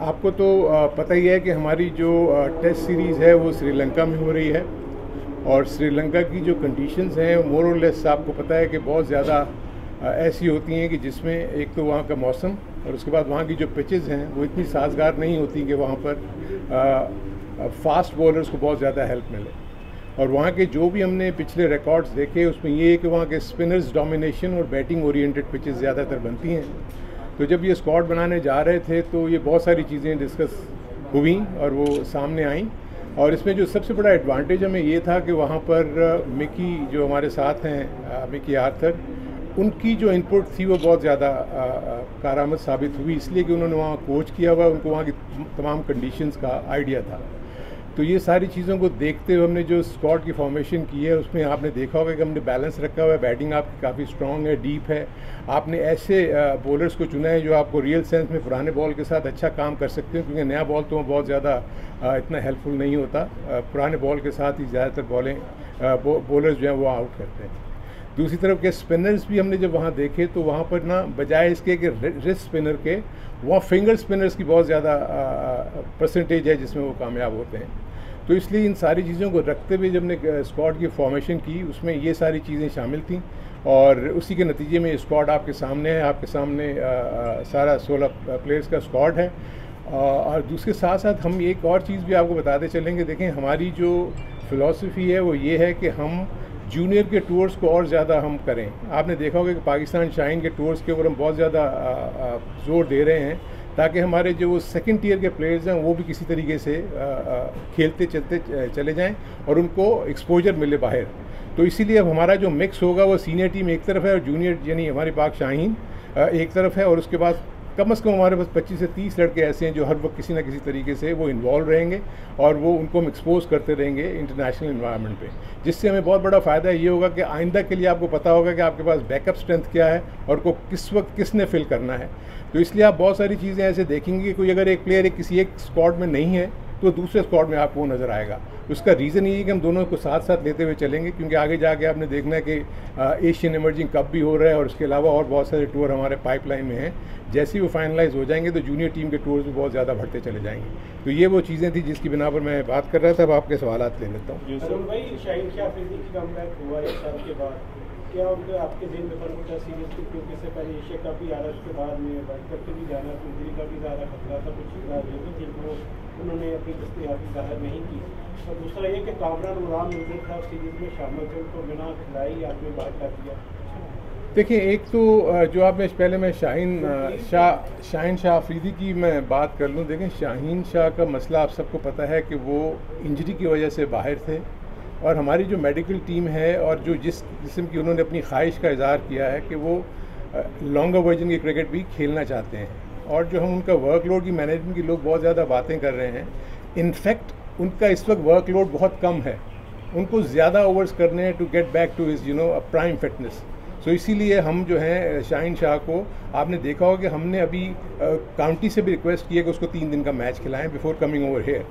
आपको तो पता ही है कि हमारी जो टेस्ट सीरीज़ है वो श्रीलंका में हो रही है और श्रीलंका की जो कंडीशंस हैं मोर और लेस आपको पता है कि बहुत ज़्यादा ऐसी होती हैं कि जिसमें एक तो वहाँ का मौसम और उसके बाद वहाँ की जो पिचेस हैं वो इतनी साजगार नहीं होती कि वहाँ पर फास्ट बॉलर्स को बहुत ज़्यादा हेल्प मिले। और वहाँ के जो भी हमने पिछले रिकॉर्ड्स देखे उसमें ये है कि वहाँ के स्पिनर्स डोमिनेशन और बैटिंग ओरिएंटेड पिचेस ज़्यादातर बनती हैं। तो जब ये स्क्वाड बनाने जा रहे थे तो ये बहुत सारी चीज़ें डिस्कस हुई और वो सामने आई। और इसमें जो सबसे बड़ा एडवांटेज हमें ये था कि वहाँ पर मिकी जो हमारे साथ हैं मिकी आर्थर, उनकी जो इनपुट थी वो बहुत ज़्यादा कारआमद साबित हुई, इसलिए कि उन्होंने वहाँ कोच किया हुआ, उनको वहाँ की तमाम कंडीशंस का आइडिया था। तो ये सारी चीज़ों को देखते हुए हमने जो स्क्वाड की फॉर्मेशन की है उसमें आपने देखा होगा कि हमने बैलेंस रखा हुआ है, बैटिंग आपकी काफ़ी स्ट्रॉन्ग है, डीप है। आपने ऐसे बॉलर्स को चुना है जो आपको रियल सेंस में पुराने बॉल के साथ अच्छा काम कर सकते हैं, क्योंकि नया बॉल तो बहुत ज़्यादा इतना हेल्पफुल नहीं होता। पुराने बॉल के साथ ही ज़्यादातर बॉलर्स जो हैं वो आउट करते हैं। दूसरी तरफ के स्पिनर्स भी हमने जब वहाँ देखे तो वहाँ पर ना बजाय इसके कि रिस्ट स्पिनर के वहाँ फिंगर स्पिनर्स की बहुत ज़्यादा परसेंटेज है जिसमें वो कामयाब होते हैं। तो इसलिए इन सारी चीज़ों को रखते हुए जब हमने स्क्वाड की फॉर्मेशन की उसमें ये सारी चीज़ें शामिल थीं और उसी के नतीजे में स्क्वाड आपके सामने है। आपके सामने सारा 16 प्लेयर्स का स्क्वाड है। और दूसरे साथ साथ हम एक और चीज़ भी आपको बताते चलेंगे। देखें, हमारी जो फ़िलॉसफी है वो ये है कि हम जूनियर के टूर्स को और ज़्यादा हम करें। आपने देखा होगा कि पाकिस्तान शाइन के टूर्स के ऊपर हम बहुत ज़्यादा ज़ोर दे रहे हैं ताकि हमारे जो वो सेकंड टियर के प्लेयर्स हैं वो भी किसी तरीके से खेलते चलते चले जाएं और उनको एक्सपोजर मिले बाहर। तो इसीलिए अब हमारा जो मिक्स होगा वो सीनियर टीम एक तरफ है और जूनियर यानी हमारी पाक शाहीन एक तरफ है। और उसके बाद कम से कम हमारे पास 25 से 30 लड़के ऐसे हैं जो हर वक्त किसी न किसी तरीके से वो इन्वॉल्व रहेंगे और वो उनको हम एक्सपोज करते रहेंगे इंटरनेशनल इन्वायरमेंट पे, जिससे हमें बहुत बड़ा फ़ायदा ये होगा कि आइंदा के लिए आपको पता होगा कि आपके पास बैकअप स्ट्रेंथ क्या है और को किस वक्त किसने फिल करना है। तो इसलिए आप बहुत सारी चीज़ें ऐसे देखेंगे कि कोई अगर एक प्लेयर किसी एक स्क्वाड में नहीं है तो दूसरे स्क्वाड में आपको नज़र आएगा। उसका रीज़न ये है कि हम दोनों को साथ साथ लेते हुए चलेंगे, क्योंकि आगे जाके आपने देखना है कि एशियन इमर्जिंग कप भी हो रहा है और उसके अलावा और बहुत सारे टूर हमारे पाइपलाइन में हैं। जैसे ही वो फाइनलाइज हो जाएंगे तो जूनियर टीम के टूर्स भी बहुत ज़्यादा बढ़ते चले जाएंगे। तो ये वो चीज़ें थी जिसकी बिना पर मैं बात कर रहा था। अब आपके सवालात ले लेता हूँ। क्या उनके आपके दिन में फर्क सीरीज की, क्योंकि इससे पहले एशिया कप भी आ रहा है, उसके बाद में वर्ल्ड कप भी जाना, तो इंजरी का भी ज़्यादा खतरा था, कुछ जो भी थी वो उन्होंने अपनी दस्तयाबी ज़ाहिर नहीं की। और दूसरा ये कि कामरान गुलाम नज़र था सीरीज़ में शामिल थे, उनको बिना खिलाई आपने बाहर कर दिया। देखिए, एक तो जो आपने पहले मैं शाहीन शाह अफरीदी की मैं बात कर लूँ। देखें, शाहीन शाह का मसला आप सबको पता है कि वो इंजरी की वजह से बाहर थे और हमारी जो मेडिकल टीम है और जो जिस किस्म की उन्होंने अपनी ख्वाहिश का इज़हार किया है कि वो लॉन्गर वर्जन की क्रिकेट भी खेलना चाहते हैं। और जो हम उनका वर्कलोड की मैनेजमेंट की लोग बहुत ज़्यादा बातें कर रहे हैं। इनफैक्ट उनका इस वक्त वर्कलोड बहुत कम है, उनको ज़्यादा ओवर्स करने हैं to get back to his prime fitness. So इसीलिए हम जो हैं शाहीन शाह को आपने देखा होगा कि हमने अभी काउंटी से भी रिक्वेस्ट की है कि उसको 3 दिन का मैच खिलाएं बिफोर कमिंग ओवर हेयर।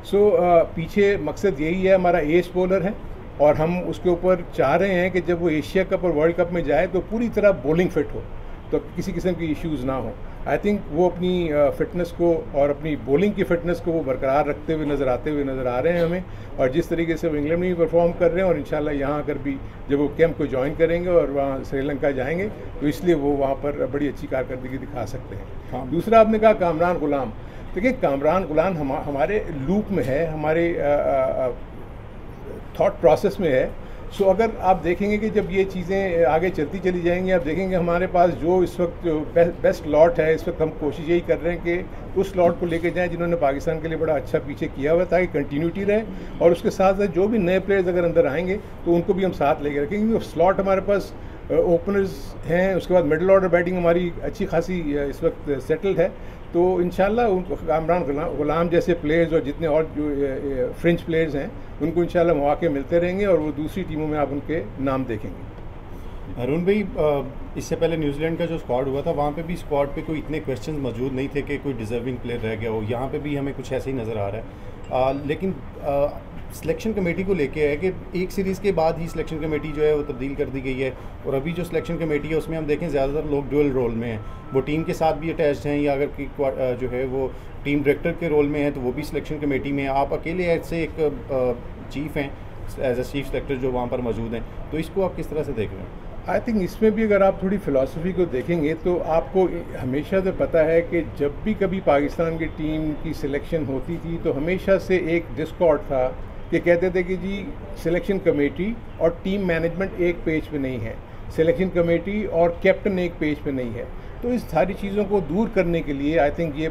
सो पीछे मकसद यही है, हमारा एज बॉलर है और हम उसके ऊपर चाह रहे हैं कि जब वो एशिया कप और वर्ल्ड कप में जाए तो पूरी तरह बॉलिंग फिट हो, तो किसी किस्म की इश्यूज़ ना हो। आई थिंक वो अपनी फ़िटनेस को और अपनी बॉलिंग की फ़िटनेस को वो बरकरार रखते हुए नज़र आ रहे हैं हमें। और जिस तरीके से वो इंग्लैंड में भी परफॉर्म कर रहे हैं और इंशाल्लाह यहाँ आकर भी जब वो कैंप को ज्वाइन करेंगे और वहाँ श्रीलंका जाएंगे तो इसलिए वो वहाँ पर बड़ी अच्छी कारकर्दगी दिखा सकते हैं। हाँ। दूसरा आपने कहा कामरान गुलाम। देखिए, कामरान गुलाम हमारे लूप में है, हमारे थॉट प्रोसेस में है। सो अगर आप देखेंगे कि जब ये चीज़ें आगे चलती चली जाएंगी, आप देखेंगे हमारे पास जो इस वक्त जो बेस्ट लॉट है, इस वक्त हम कोशिश यही कर रहे हैं कि उस लॉट को लेके जाएं जिन्होंने पाकिस्तान के लिए बड़ा अच्छा पीछे किया हुआ, ताकि कंटिन्यूटी रहे। और उसके साथ साथ जो भी नए प्लेयर्स अगर अंदर आएंगे तो उनको भी हम साथ लेके रखेंगे, क्योंकि स्लॉट हमारे पास ओपनर्स हैं। उसके बाद मिडिल ऑर्डर बैटिंग हमारी अच्छी खासी इस वक्त सेटल्ड है। तो इंशाल्लाह उनको कामरान गुलाम जैसे प्लेयर्स और जितने और जो फ्रेंच प्लेयर्स हैं उनको इंशाल्लाह मौके मिलते रहेंगे और वो दूसरी टीमों में आप उनके नाम देखेंगे। अरुण भाई, इससे पहले न्यूजीलैंड का जो स्क्वाड हुआ था वहाँ पे भी स्क्वाड पे कोई इतने क्वेश्चन मौजूद नहीं थे कि कोई डिजर्विंग प्लेयर रह गया हो। यहाँ पे भी हमें कुछ ऐसे ही नज़र आ रहा है। लेकिन सिलेक्शन कमेटी को लेके है कि एक सीरीज़ के बाद ही सिलेक्शन कमेटी जो है वो तब्दील कर दी गई है, और अभी जो सिलेक्शन कमेटी है उसमें हम देखें ज़्यादातर लोग ड्यूअल रोल में हैं, वो टीम के साथ भी अटैच्ड हैं, या अगर जो है वो टीम डायरेक्टर के रोल में है तो वो भी सिलेक्शन कमेटी में है। आप अकेले ऐसे एक चीफ़ हैं एज ए चीफ सेलेक्टर जो वहाँ पर मौजूद हैं, तो इसको आप किस तरह से देख रहे हैं? आई थिंक इसमें भी अगर आप थोड़ी फ़िलासफ़ी को देखेंगे तो आपको हमेशा से पता है कि जब भी कभी पाकिस्तान की टीम की सिलेक्शन होती थी तो हमेशा से एक डिस्कॉर्ड था कि कहते थे कि जी सिलेक्शन कमेटी और टीम मैनेजमेंट एक पेज पे नहीं है, सिलेक्शन कमेटी और कैप्टन एक पेज पे नहीं है। तो इस सारी चीज़ों को दूर करने के लिए आई थिंक ये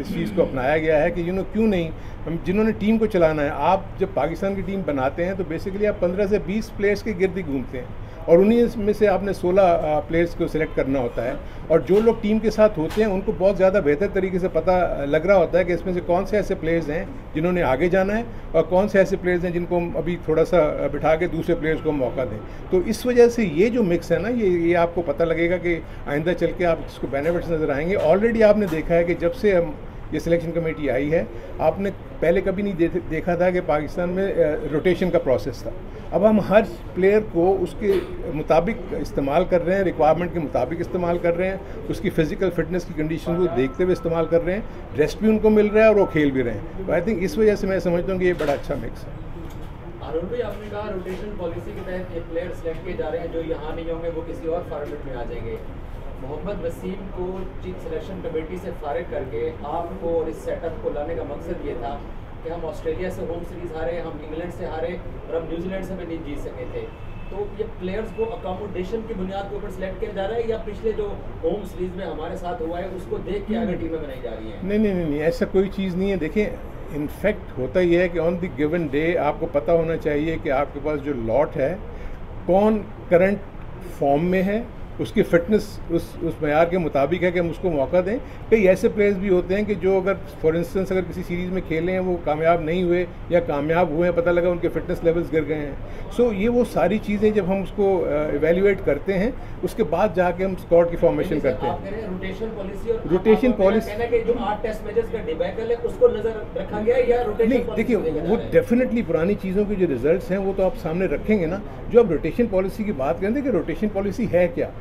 इस चीज़ को अपनाया गया है कि क्यों नहीं, हम जिन्होंने टीम को चलाना है, आप जब पाकिस्तान की टीम बनाते हैं तो बेसिकली आप 15 से 20 प्लेयर्स के गिर्द ही घूमते हैं, और उन्हीं में से आपने 16 प्लेयर्स को सिलेक्ट करना होता है, और जो लोग टीम के साथ होते हैं उनको बहुत ज़्यादा बेहतर तरीके से पता लग रहा होता है कि इसमें से कौन से ऐसे प्लेयर्स हैं जिन्होंने आगे जाना है और कौन से ऐसे प्लेयर्स हैं जिनको हम अभी थोड़ा सा बिठा के दूसरे प्लेयर्स को मौका दें। तो इस वजह से ये जो मिक्स है ना, ये आपको पता लगेगा कि आइंदा चल के आप इसको बेनिफिट्स नज़र आएंगे। ऑलरेडी आपने देखा है कि जब से हम ये सिलेक्शन कमेटी आई है, आपने पहले कभी नहीं देखा था कि पाकिस्तान में रोटेशन का प्रोसेस था। अब हम हर प्लेयर को उसके मुताबिक इस्तेमाल कर रहे हैं, रिक्वायरमेंट के मुताबिक इस्तेमाल कर रहे हैं, उसकी फ़िज़िकल फिटनेस की कंडीशन को देखते हुए इस्तेमाल कर रहे हैं, रेस्ट भी उनको मिल रहा है और वो खेल भी रहे हैं। तो आई थिंक इस वजह से मैं समझता हूँ कि ये बड़ा अच्छा मिक्स है। अरुण भाई, आपने कहा रोटेशन पॉलिसी के तहत ये प्लेयर सेलेक्ट किए जा रहे हैं, जो यहाँ नहीं होंगे वो किसी और फॉर्मेट में आ जाएंगे। मोहम्मद वसीम को चीफ सिलेक्शन कमेटी से फारिग करके आपको और इस सेटअप को लाने का मकसद ये था कि हम ऑस्ट्रेलिया से होम सीरीज़ हारे, हम इंग्लैंड से हारे और हम न्यूजीलैंड से भी नहीं जीत सके थे। तो ये प्लेयर्स को अकोमोडेशन की बुनियाद के ऊपर सिलेक्ट किया जा रहा है, या पिछले जो होम सीरीज़ में हमारे साथ हुआ है उसको देख के आगे टीमें बनाई जा रही हैं? नहीं, ऐसा कोई चीज़ नहीं है। देखिए, इनफैक्ट होता ही है कि ऑन द गिवन डे आपको पता होना चाहिए कि आपके पास जो लॉट है कौन करंट फॉर्म में है, उसकी फ़िटनेस उस मयार के मुताबिक है कि हम उसको मौका दें। कई ऐसे प्लेयर्स भी होते हैं कि जो अगर फॉर इंस्टेंस अगर किसी सीरीज़ में खेले हैं, वो कामयाब नहीं हुए या कामयाब हुए हैं, पता लगा उनके फिटनेस लेवल्स गिर गए हैं। सो ये वो सारी चीज़ें जब हम उसको इवेल्युएट करते हैं, उसके बाद जाके हम स्क्वाड की फॉर्मेशन करते हैं। रोटेशन पॉलिसी जो 8 टेस्ट मैचेस का डिबैकल है उसको नजर रखा गया या रोटेशन? नहीं, देखिए, वो डेफिनेटली पुरानी चीज़ों के जो रिजल्ट्स हैं वो तो आप सामने रखेंगे ना। जो आप रोटेशन पॉलिसी की बात करें, कि रोटेशन पॉलिसी है क्या,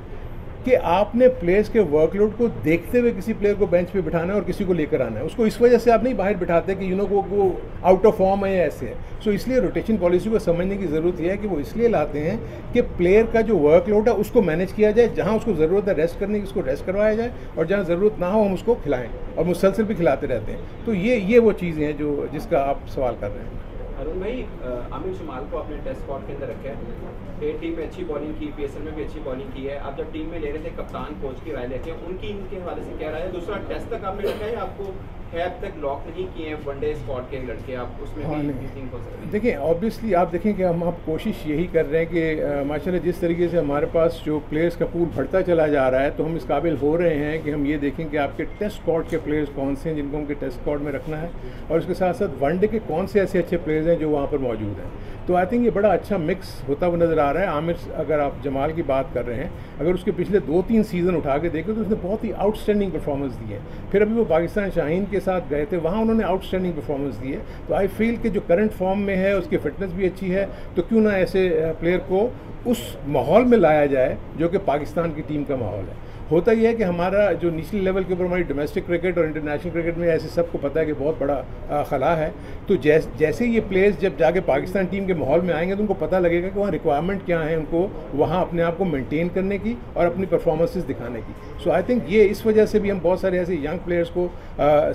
कि आपने प्लेयर्स के वर्कलोड को देखते हुए किसी प्लेयर को बेंच पे बिठाना है और किसी को लेकर आना है। उसको इस वजह से आप नहीं बाहर बिठाते कि वो आउट ऑफ फॉर्म है या ऐसे है। सो इसलिए रोटेशन पॉलिसी को समझने की ज़रूरत है कि वो इसलिए लाते हैं कि प्लेयर का जो वर्कलोड है उसको मैनेज किया जाए, जहाँ उसको ज़रूरत है रेस्ट करने की उसको रेस्ट करवाया जाए, और जहाँ ज़रूरत ना हो हम उसको खिलाएँ, और मुसलसल भी खिलाते रहते हैं। तो ये वो चीज़ें हैं जो जिसका आप सवाल कर रहे हैं। अरुण भाई, आमिर शुमाल को आपने टेस्ट स्क्वाड के अंदर रखा है, ए टीम में अच्छी बॉलिंग की, पीएसएल में भी अच्छी बॉलिंग की है। आप जब टीम में ले रहे थे, कप्तान कोच की राय लेते हैं, उनकी इनके हवाले से क्या राय है? दूसरा, टेस्ट तक आपने रखा है, आपको अब तक लॉक नहीं किए हैं वनडे स्क्वाड के लड़के, आप उसमें भी देखिए, ऑब्वियसली आप देखें कि हम कोशिश यही कर रहे हैं कि माशाल्लाह जिस तरीके से हमारे पास जो प्लेयर्स का पूल बढ़ता चला जा रहा है, तो हम इस काबिल हो रहे हैं कि हम ये देखें कि आपके टेस्ट स्क्वाड के प्लेयर्स कौन से हैं जिनको उनके टेस्ट स्क्वाड में रखना है, और उसके साथ साथ वनडे के कौन से ऐसे अच्छे प्लेयर्स हैं जो वहाँ पर मौजूद हैं। तो आई थिंक ये बड़ा अच्छा मिक्स होता हुआ नज़र आ रहा है। आमिर, अगर आप जमाल की बात कर रहे हैं, अगर उसके पिछले 2-3 सीज़न उठा के देखें तो उसने बहुत ही आउटस्टैंडिंग परफॉर्मेंस दी है। फिर अभी वो पाकिस्तान शाहीन के साथ गए थे, वहाँ उन्होंने आउटस्टैंडिंग परफॉर्मेंस दी है। तो आई फील कि जो करंट फॉर्म में है उसकी फिटनेस भी अच्छी है, तो क्यों ना ऐसे प्लेयर को उस माहौल में लाया जाए जो कि पाकिस्तान की टीम का माहौल है। होता ही है कि हमारा जो निचले लेवल के ऊपर हमारी डोमेस्टिक क्रिकेट और इंटरनेशनल क्रिकेट में ऐसे सबको पता है कि बहुत बड़ा खला है। तो जैसे ये प्लेयर्स जब जाके पाकिस्तान टीम के माहौल में आएंगे तो उनको पता लगेगा कि वहाँ रिक्वायरमेंट क्या है, उनको वहाँ अपने आप को मेंटेन करने की और अपनी परफॉर्मेंसेस दिखाने की। सो आई थिंक ये इस वजह से भी हम बहुत सारे ऐसे यंग प्लेयर्स को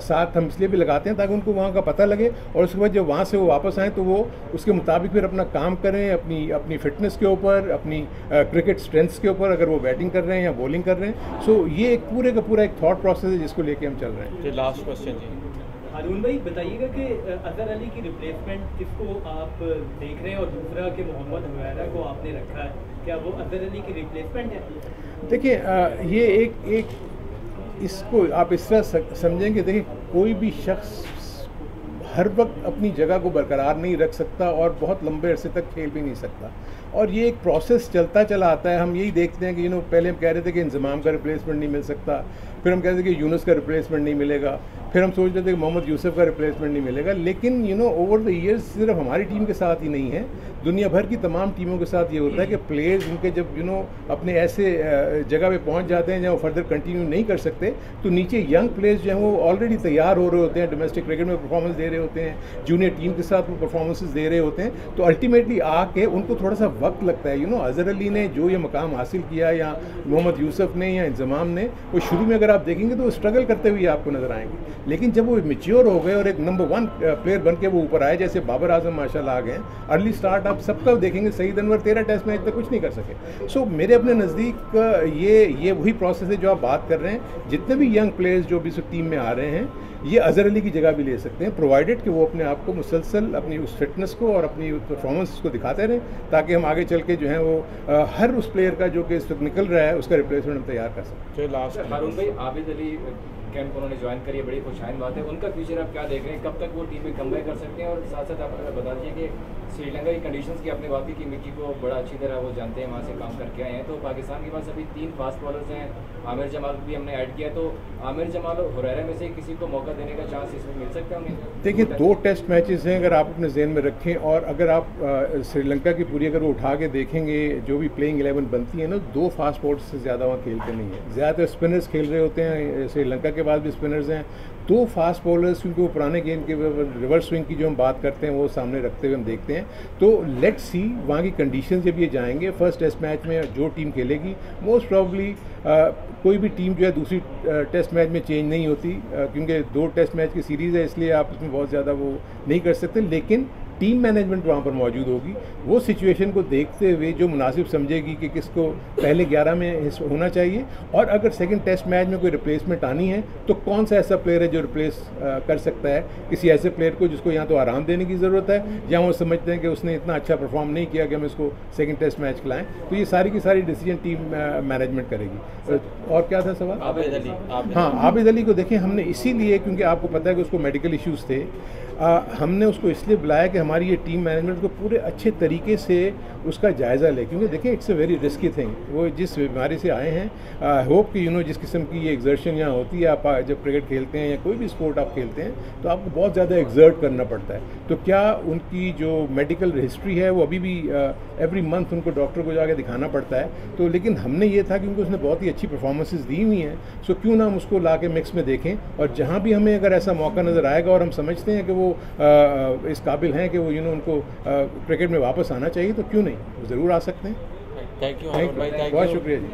साथ हम इसलिए भी लगाते हैं ताकि उनको वहाँ का पता लगे, और उसके बाद जब वहाँ से वो वापस आएँ तो वो उसके मुताबिक फिर अपना काम करें, अपनी फिटनेस के ऊपर, अपनी क्रिकेट स्ट्रेंथ्स के ऊपर, अगर वो बैटिंग कर रहे हैं या बॉलिंग कर रहे हैं। सो ये एक पूरे का पूरा एक थॉट प्रोसेस है जिसको लेके हम चल रहे हैं। लास्ट क्वेश्चन जी, अरुण भाई बताइएगा कि अजहर अली की रिप्लेसमेंट किसको आप देख रहे हैं, और दूसरा कि मोहम्मद हुमैरा को आपने रखा है, क्या वो अजहर अली की रिप्लेसमेंट है? देखिए, ये एक इसको आप इस तरह समझेंगे, देखिए कोई भी शख्स हर वक्त अपनी जगह को बरकरार नहीं रख सकता और बहुत लंबे अरसे तक खेल भी नहीं सकता, और ये एक प्रोसेस चलता चला आता है। हम यही देखते हैं कि पहले हम कह रहे थे कि इंजमाम का रिप्लेसमेंट नहीं मिल सकता, फिर हम कहते थे कि यूनुस का रिप्लेसमेंट नहीं मिलेगा, फिर हम सोच रहे थे कि मोहम्मद यूसुफ का रिप्लेसमेंट नहीं मिलेगा। लेकिन ओवर द ईयर्स सिर्फ हमारी टीम के साथ ही नहीं है, दुनिया भर की तमाम टीमों के साथ ये होता है कि प्लेयर्स उनके जब अपने ऐसे जगह पे पहुंच जाते हैं जहाँ वो फर्दर कंटिन्यू नहीं कर सकते, तो नीचे यंग प्लेयर्स जो हैं वो ऑलरेडी तैयार हो रहे होते हैं, डोमेस्टिक क्रिकेट में परफॉर्मेंस दे रहे होते हैं, जूनियर टीम के साथ वो परफॉर्मेंसेस दे रहे होते हैं, तो अल्टीमेटली आके उनको थोड़ा सा वक्त लगता है। अजहर अली ने जो ये मकाम हासिल किया या मोहम्मद यूसुफ ने या इंजमाम ने, वो शुरू में अगर आप देखेंगे तो वो स्ट्रगल करते हुए आपको नजर आएंगे, लेकिन जब वो मेच्योर हो गए और एक नंबर 1 प्लेयर बन के वो ऊपर आए, जैसे बाबर आजम माशाल्लाह आ गए, अर्ली स्टार्ट आप सबका देखेंगे, सईद अनवर 13 टेस्ट मैच तक कुछ नहीं कर सके। सो मेरे अपने नज़दीक ये वही प्रोसेस है जो आप बात कर रहे हैं। जितने भी यंग प्लेयर्स जो भी टीम में आ रहे हैं, ये अजहर अली की जगह भी ले सकते हैं, प्रोवाइडेड कि वो अपने आप को मुसलसल अपनी उस फिटनेस को और अपनी परफॉर्मेंस को दिखाते रहें, ताकि हम आगे चल के जो है वो हर उस प्लेयर का जो कि इस वक्त निकल रहा है उसका रिप्लेसमेंट हम तैयार कर सकते हैं। लास्ट हारून भाई, आबिद अली कैंप उन्होंने ज्वाइन करी है, बड़ी खुशहाइन बात है। उनका फ्यूचर आप क्या देख रहे हैं, कब तक वो टीम में कमबैक कर सकते हैं? और साथ साथ आप बता दीजिए कि श्रीलंका की कंडीशंस की आपने बात की कि मिकी को बड़ा अच्छी तरह वो जानते हैं, वहाँ से काम करके आए हैं, तो पाकिस्तान के पास अभी 3 फास्ट बॉलर्स हैं, आमिर जमाल भी हमने ऐड किया, तो आमिर जमाल और हुरैरा में से किसी को मौका देने का चांस इसमें मिल सकता है उन्हें? देखिए, 2 टेस्ट मैचेस हैं, अगर आप अपने जहन में रखें, और अगर आप श्रीलंका की पूरी अगर वो उठा के देखेंगे जो भी प्लेइंग 11 बनती है ना, 2 फास्ट बॉलर्स से ज़्यादा वहाँ खेलते नहीं है, ज़्यादातर स्पिनर्स खेल रहे होते हैं। श्रीलंका के पास भी स्पिनर्स हैं, 2 फास्ट बॉलर्स, क्योंकि वो पुराने गेंद के रिवर्स स्विंग की जो हम बात करते हैं वो सामने रखते हुए हम देखते हैं। तो लेट्स सी वहाँ की कंडीशन जब ये जाएंगे, फर्स्ट टेस्ट मैच में जो टीम खेलेगी, मोस्ट प्रॉब्ली कोई भी टीम जो है दूसरी टेस्ट मैच में चेंज नहीं होती, क्योंकि 2 टेस्ट मैच की सीरीज़ है, इसलिए आप इसमें बहुत ज़्यादा वो नहीं कर सकते। लेकिन टीम मैनेजमेंट वहाँ पर मौजूद होगी, वो सिचुएशन को देखते हुए जो मुनासिब समझेगी कि किसको पहले 11 में होना चाहिए, और अगर सेकंड टेस्ट मैच में कोई रिप्लेसमेंट आनी है तो कौन सा ऐसा प्लेयर है जो रिप्लेस कर सकता है किसी ऐसे प्लेयर को जिसको या तो आराम देने की ज़रूरत है, या वो समझते हैं कि उसने इतना अच्छा परफॉर्म नहीं किया कि हम इसको सेकंड टेस्ट मैच खिलाएं। तो ये सारी की सारी डिसीजन टीम मैनेजमेंट करेगी। और क्या था सवाल? आबिद अली। हाँ, आबिद अली को देखें, हमने इसीलिए, क्योंकि आपको पता है कि उसको मेडिकल इश्यूज़ थे, हमने उसको इसलिए बुलाया कि हमारी ये टीम मैनेजमेंट को पूरे अच्छे तरीके से उसका जायज़ा ले, क्योंकि देखिए it's a very risky thing. वो जिस बीमारी से आए हैं, होप कि जिस किस्म की ये एग्जर्शन यहाँ होती है, आप जब क्रिकेट खेलते हैं या कोई भी स्पोर्ट आप खेलते हैं तो आपको बहुत ज़्यादा एग्जर्ट करना पड़ता है। तो क्या उनकी जो मेडिकल हिस्ट्री है वो अभी भी एवरी मंथ उनको डॉक्टर को जाके दिखाना पड़ता है। तो लेकिन हमने ये था क्योंकि उसने बहुत ही अच्छी परफॉर्मेंसेस दी हुई हैं, सो क्यों ना हम उसको ला के मिक्स में देखें, और जहाँ भी हमें अगर ऐसा मौका नज़र आएगा और हम समझते हैं कि वो इस काबिल हैं कि वो उनको क्रिकेट में वापस आना चाहिए, तो क्यों नहीं, ज़रूर आ सकते हैं। थैंक यू, बहुत शुक्रिया जी।